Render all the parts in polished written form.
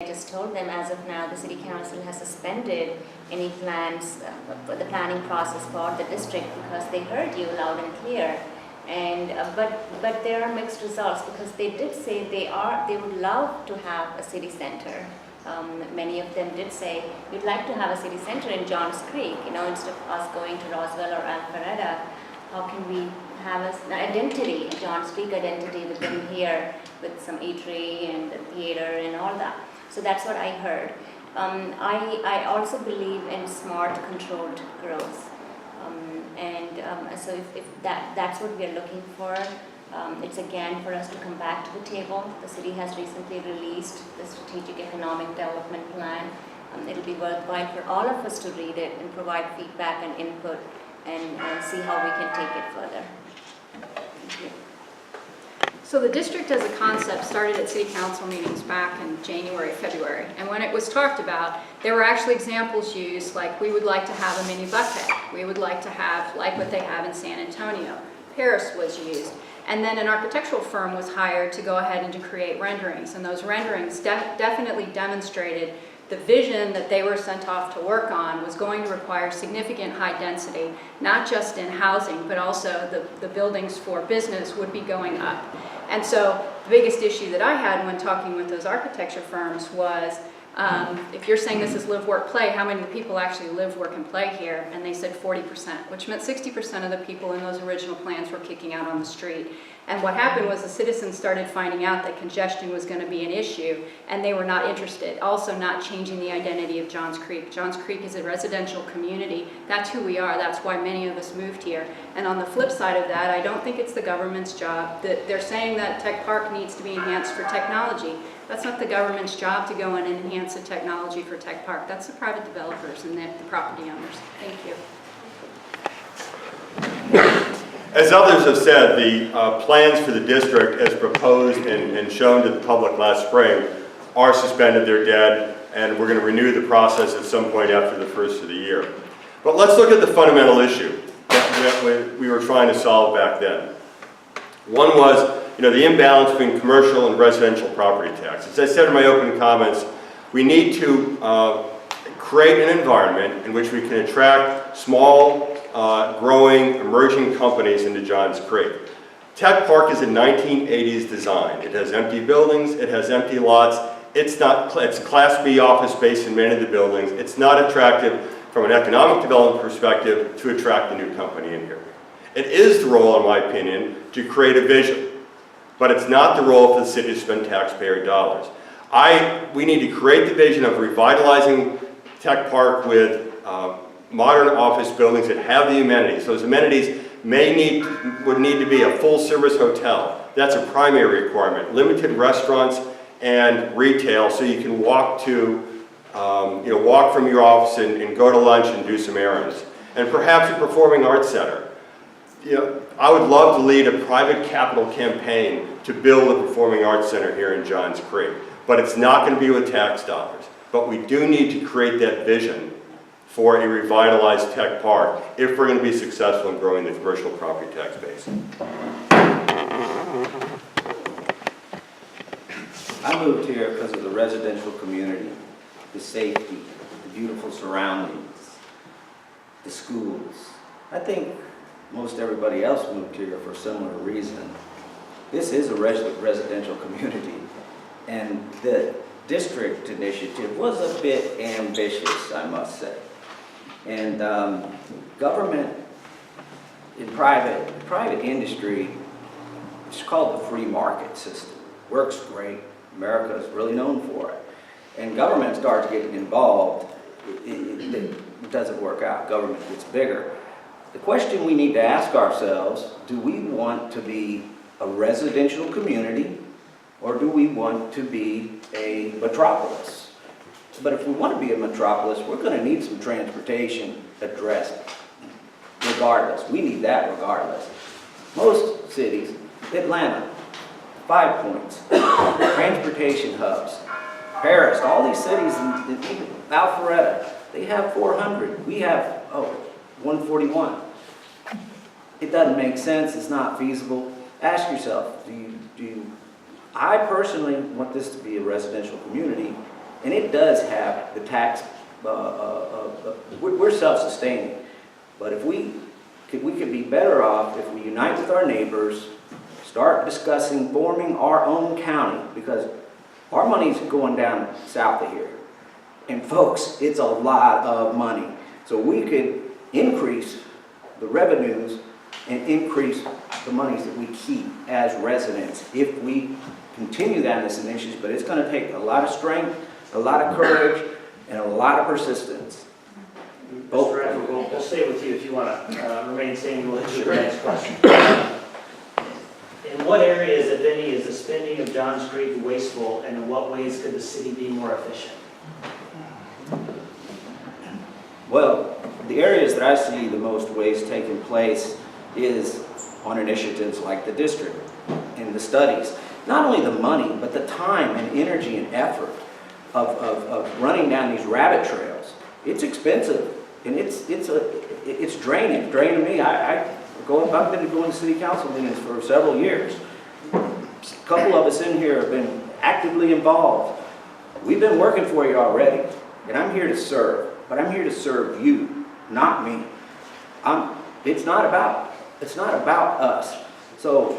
I just told them as of now the City Council has suspended any plans for the planning process for the district because they heard you loud and clear. And but there are mixed results because they did say they would love to have a city center. Many of them did say we'd like to have a city center in Johns Creek. You know, instead of us going to Roswell or Alpharetta, how can we have an identity, a Johns Creek identity within here with some eatery and a theater and all that. So that's what I heard. I also believe in smart, controlled growth. So if that's what we are looking for, it's again for us to come back to the table. The city has recently released the Strategic Economic Development Plan. It'll be worthwhile for all of us to read it and provide feedback and input and see how we can take it further. Thank you. So the district as a concept started at city council meetings back in January, February. And when it was talked about, there were actually examples used like we would like to have a mini bucket. We would like to have like what they have in San Antonio. Paris was used. And then an architectural firm was hired to go ahead and to create renderings. And those renderings definitely demonstrated the vision that they were sent off to work on was going to require significant high density, not just in housing, but also the buildings for business would be going up. And so the biggest issue that I had when talking with those architecture firms was, if you're saying this is live, work, play, how many people actually live, work, and play here? And they said 40%, which meant 60% of the people in those original plans were kicking out on the street. And what happened was the citizens started finding out that congestion was going to be an issue, and they were not interested. Also not changing the identity of Johns Creek. Johns Creek is a residential community. That's who we are. That's why many of us moved here. And on the flip side of that, I don't think it's the government's job. They're saying that Tech Park needs to be enhanced for technology. That's not the government's job to go in and enhance the technology for Tech Park. That's the private developers and the property owners. Thank you. As others have said, the plans for the district as proposed and shown to the public last spring are suspended, they're dead, and we're going to renew the process at some point after the first of the year. But let's look at the fundamental issue that we were trying to solve back then. One was, the imbalance between commercial and residential property tax. As I said in my opening comments, we need to create an environment in which we can attract small, growing, emerging companies into Johns Creek. Tech Park is a 1980s design. It has empty buildings, it has empty lots. It's Class B office space in many of the buildings. It's not attractive from an economic development perspective to attract a new company in here. It is the role, in my opinion, to create a vision, but it's not the role for the city to spend taxpayer dollars. We need to create the vision of revitalizing Tech Park with modern office buildings that have the amenities. Those amenities would need to be a full-service hotel. That's a primary requirement. Limited restaurants and retail, so you can walk from your office and go to lunch and do some errands. And perhaps a performing arts center. I would love to lead a private capital campaign to build a performing arts center here in Johns Creek, but it's not going to be with tax dollars. But we do need to create that vision for a revitalized Tech Park if we're going to be successful in growing the commercial property tax base. I moved here because of the residential community, the safety, the beautiful surroundings, the schools. I think most everybody else moved here for a similar reason. This is a residential community, and the district initiative was a bit ambitious, I must say. And government in private industry, it's called the free market system. Works great. America is really known for it. And government starts getting involved, it doesn't work out. Government gets bigger. The question we need to ask ourselves, do we want to be a residential community or do we want to be a metropolis? But if we want to be a metropolis, we're going to need some transportation addressed regardless. We need that regardless. Most cities, Atlanta, 5 points, transportation hubs. Paris, all these cities, even Alpharetta, they have 400. We have, 141. It doesn't make sense. It's not feasible. Ask yourself, I personally want this to be a residential community, And it does have the tax, we're self-sustaining. But if we could be better off if we unite with our neighbors, start discussing forming our own county, because our money's going down south of here. And folks, it's a lot of money. So we could increase the revenues and increase the monies that we keep as residents if we continue down this initiative. But it's going to take a lot of strength, a lot of courage, and a lot of persistence. Mr. Bradford, we'll stay with you if you want to remain standing. We'll hit your next question. In what areas, if any, is the spending of Johns Creek wasteful, and in what ways could the city be more efficient? Well, the areas that I see the most waste taking place is on initiatives like the district and the studies. Not only the money, but the time and energy and effort of running down these rabbit trails. It's expensive, and it's draining me. I've been going to city council meetings for several years. A couple of us in here have been actively involved. We've been working for you already, and I'm here to serve, but I'm here to serve you, not me. It's not about us. So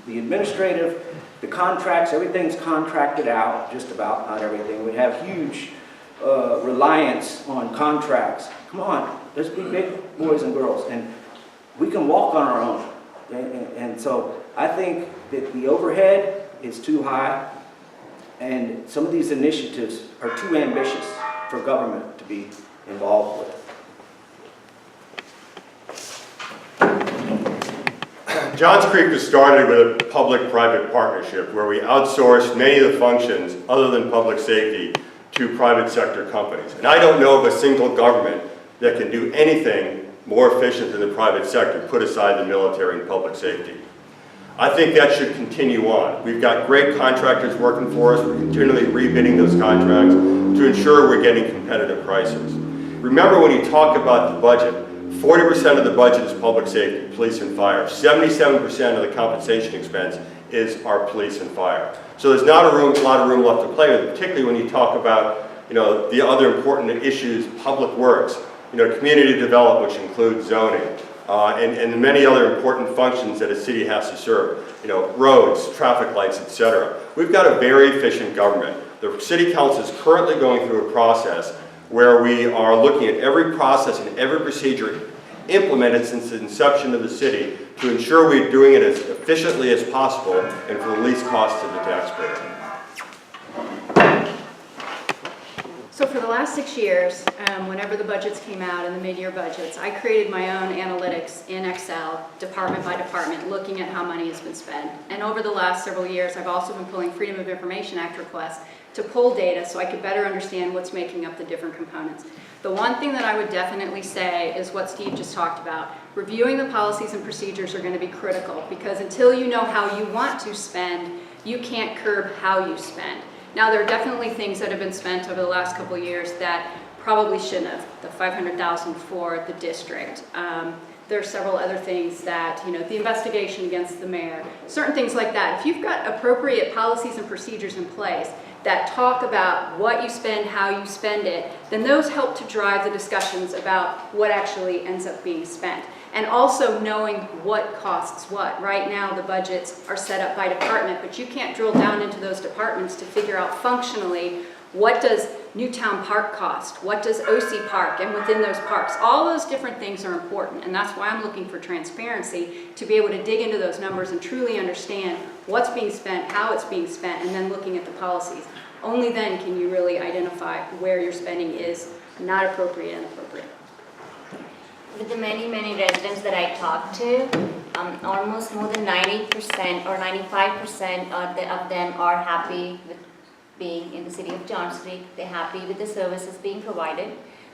the administrative, the contracts, everything's contracted out, just about, not everything. We have huge reliance on contracts. Come on, let's be big boys and girls, and we can walk on our own. And so I think that the overhead is too high, and some of these initiatives are too ambitious for government to be involved with. Johns Creek was started with a public-private partnership where we outsourced many of the functions other than public safety to private sector companies. And I don't know of a single government that can do anything more efficient than the private sector, put aside the military and public safety. I think that should continue on. We've got great contractors working for us. We're continually rebidding those contracts to ensure we're getting competitive prices. Remember, when you talk about the budget, 40% of the budget is public safety, police and fire. 77% of the compensation expense is our police and fire. So there's not a lot of room left to play with, particularly when you talk about, the other important issues, public works, community development, which includes zoning, and many other important functions that a city has to serve, roads, traffic lights, etc. We've got a very efficient government. The city council is currently going through a process where we are looking at every process and every procedure implemented since the inception of the city to ensure we're doing it as efficiently as possible and for the least cost to the taxpayer. So for the last 6 years, whenever the budgets came out and the mid-year budgets, I created my own analytics in Excel, department by department, looking at how money has been spent. And over the last several years, I've also been pulling Freedom of Information Act requests to pull data so I could better understand what's making up the different components. The one thing that I would definitely say is what Steve just talked about. Reviewing the policies and procedures are going to be critical, because until you know how you want to spend, you can't curb how you spend. Now, there are definitely things that have been spent over the last couple of years that probably shouldn't have. The $500,000 for the district. There are several other things that, the investigation against the mayor, certain things like that. If you've got appropriate policies and procedures in place that talk about what you spend, how you spend it, then those help to drive the discussions about what actually ends up being spent. And also knowing what costs what. Right now, the budgets are set up by department, but you can't drill down into those departments to figure out functionally what does Newtown Park cost, what does OC Park, and within those parks. All those different things are important, and that's why I'm looking for transparency, to be able to dig into those numbers and truly understand what's being spent, how it's being spent, and then looking at the policies. Only then can you really identify where your spending is not appropriate and appropriate. With the many residents that I talked to, almost more than 90% or 95% of them are happy with being in the city of Johns Creek. They're happy with the services being provided.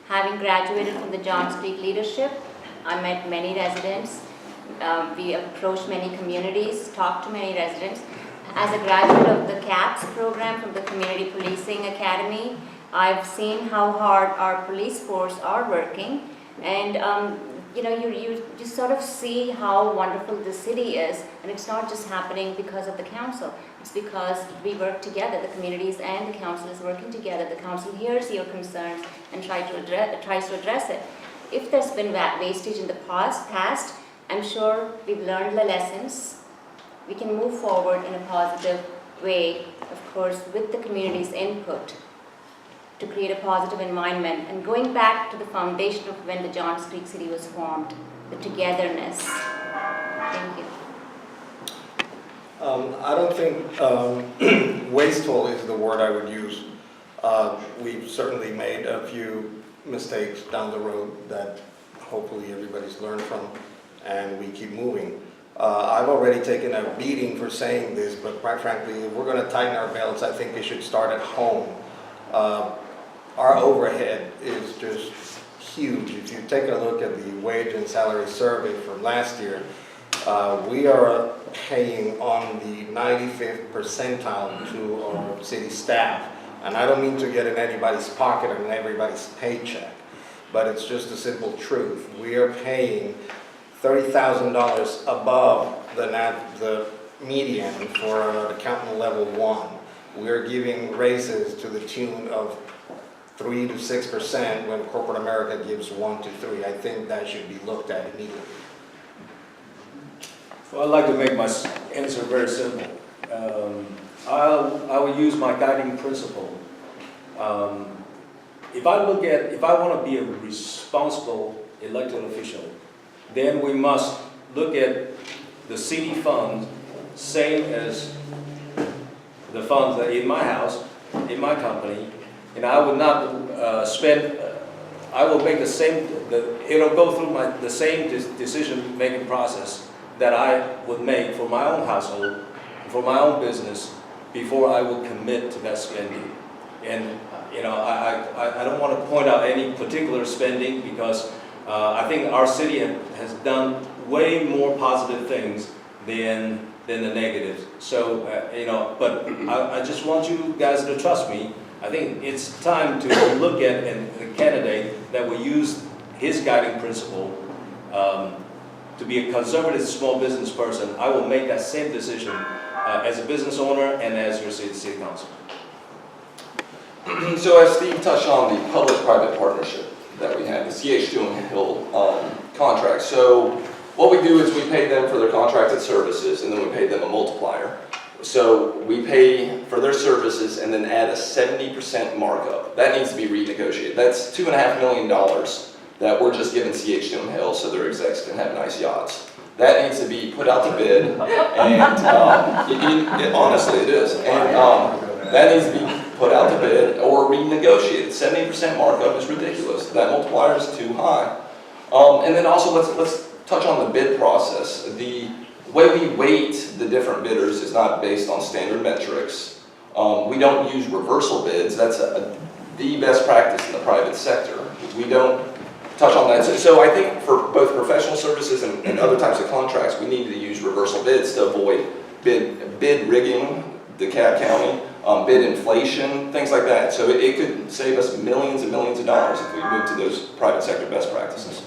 Having graduated from the Johns Creek leadership, I met many residents. We approached many communities, talked to many residents. As a graduate of the CAPS program from the Community Policing Academy, I've seen how hard our police force are working. And you sort of see how wonderful the city is, and it's not just happening because of the council. It's because we work together, the communities and the council is working together. The council hears your concerns and tries to address it. If there's been wastage in the past, I'm sure we've learned the lessons. We can move forward in a positive way, of course, with the community's input to create a positive environment. And going back to the foundation of when the Johns Creek City was formed, the togetherness. Thank you. I don't think wasteful is the word I would use. We've certainly made a few mistakes down the road that hopefully everybody's learned from, and we keep moving. I've already taken a beating for saying this, but quite frankly, if we're going to tighten our belts, I think it should start at home. Our overhead is just huge. If you take a look at the wage and salary survey from last year, we are paying on the 95th percentile to our city staff. And I don't mean to get in anybody's pocket or in everybody's paycheck, but it's just a simple truth. We are paying $30,000 above the median for an accountant level 1. We're giving raises to the tune of 3 to 6% when corporate America gives 1 to 3. I think that should be looked at immediately. Well, I'd like to make my answer very simple. I will use my guiding principle. If I want to be a responsible elected official, then we must look at the city funds, same as the funds that in my house, in my company, and I would not I will make it'll go through the same decision-making process that I would make for my own household, for my own business, before I would commit to that spending. And I don't want to point out any particular spending because I think our city has done way more positive things than the negatives. So but I just want you guys to trust me. I think it's time to look at a candidate that will use his guiding principle. To be a conservative small business person, I will make that same decision as a business owner and as your city council. So as Steve touched on the public-private partnership that we had, the CH2 and Hill contract. So what we do is we pay them for their contracted services and then we pay them a multiplier. So we pay for their services and then add a 70% markup. That needs to be renegotiated. That's $2.5 million that we're just giving CH2 and Hill so their execs can have nice yachts. That needs to be put out to bid, and honestly it is. And that needs to be put out to bid or renegotiated. 70% markup is ridiculous. That multiplier is too high. And then also let's touch on the bid process. The way we weight the different bidders is not based on standard metrics. We don't use reversal bids. That's the best practice in the private sector. We don't touch on that. So I think for both professional services and other types of contracts, we need to use reversal bids to avoid bid rigging, DeKalb County, bid inflation, things like that. So it could save us millions and millions of dollars if we move to those private sector best practices.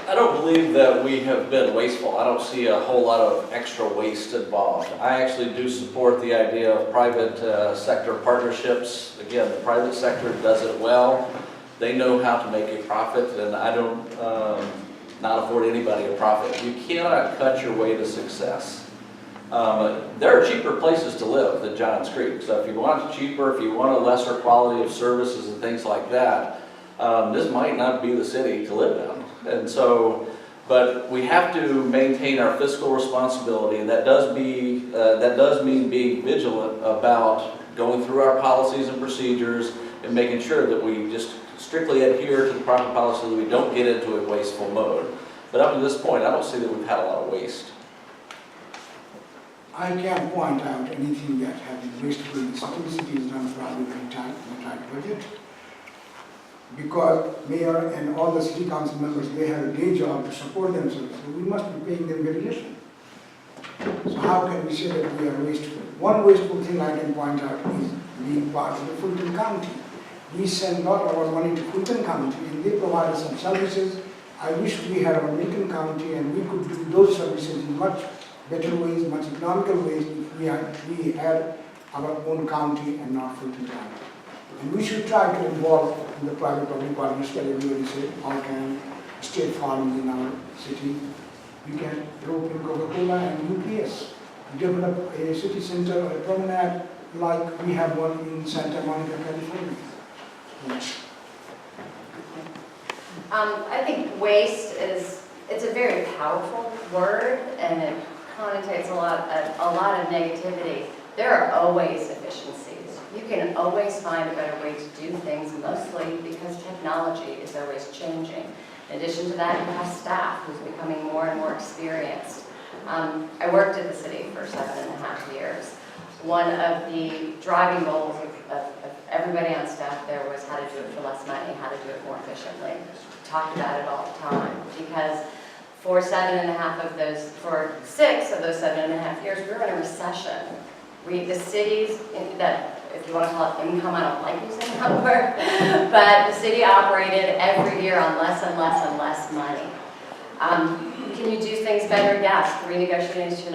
I don't believe that we have been wasteful. I don't see a whole lot of extra waste involved. I actually do support the idea of private sector partnerships. Again, the private sector does it well. They know how to make a profit, and I don't not afford anybody a profit. You cannot cut your way to success. There are cheaper places to live than Johns Creek. So if you want cheaper, if you want a lesser quality of services and things like that, this might not be the city to live in. And so, but we have to maintain our fiscal responsibility, and that does mean being vigilant about going through our policies and procedures and making sure that we just strictly adhere to the proper policy so that we don't get into a wasteful mode. But up to this point, I don't see that we've had a lot of waste. I can't point out anything that has been wasteful in the city. The city is done probably very tight, in a tight budget. Because mayor and all the city council members, they have a day job to support themselves. So we must be paying them very little. So how can we say that we are wasteful? One wasteful thing I can point out is being part of the Fulton County. We send a lot of our money to Fulton County and they provide us some services. I wish we had our Lincoln County and we could do those services in much better ways, much economical ways if we had our own county and not Fulton County. And we should try to involve in the private-public partnership. Everybody say, how can state farms in our city? We can rope in Coca-Cola and UPS. Develop a city center or a promenade like we have one in Santa Monica, California. I think waste it's a very powerful word, and it connotates a lot of negativity. There are always efficiencies. You can always find a better way to do things, mostly because technology is always changing. In addition to that, you have staff who's becoming more and more experienced. I worked at the city for 7.5 years. One of the driving goals of everybody on staff there was how to do it for less money, how to do it more efficiently. We talked about it all the time, because for 6 of those 7.5 years, we were in a recession. The cities, that, if you want to call it income, I don't like using that word, but the city operated every year on less and less and less money. Can you do things better? Yes, renegotiation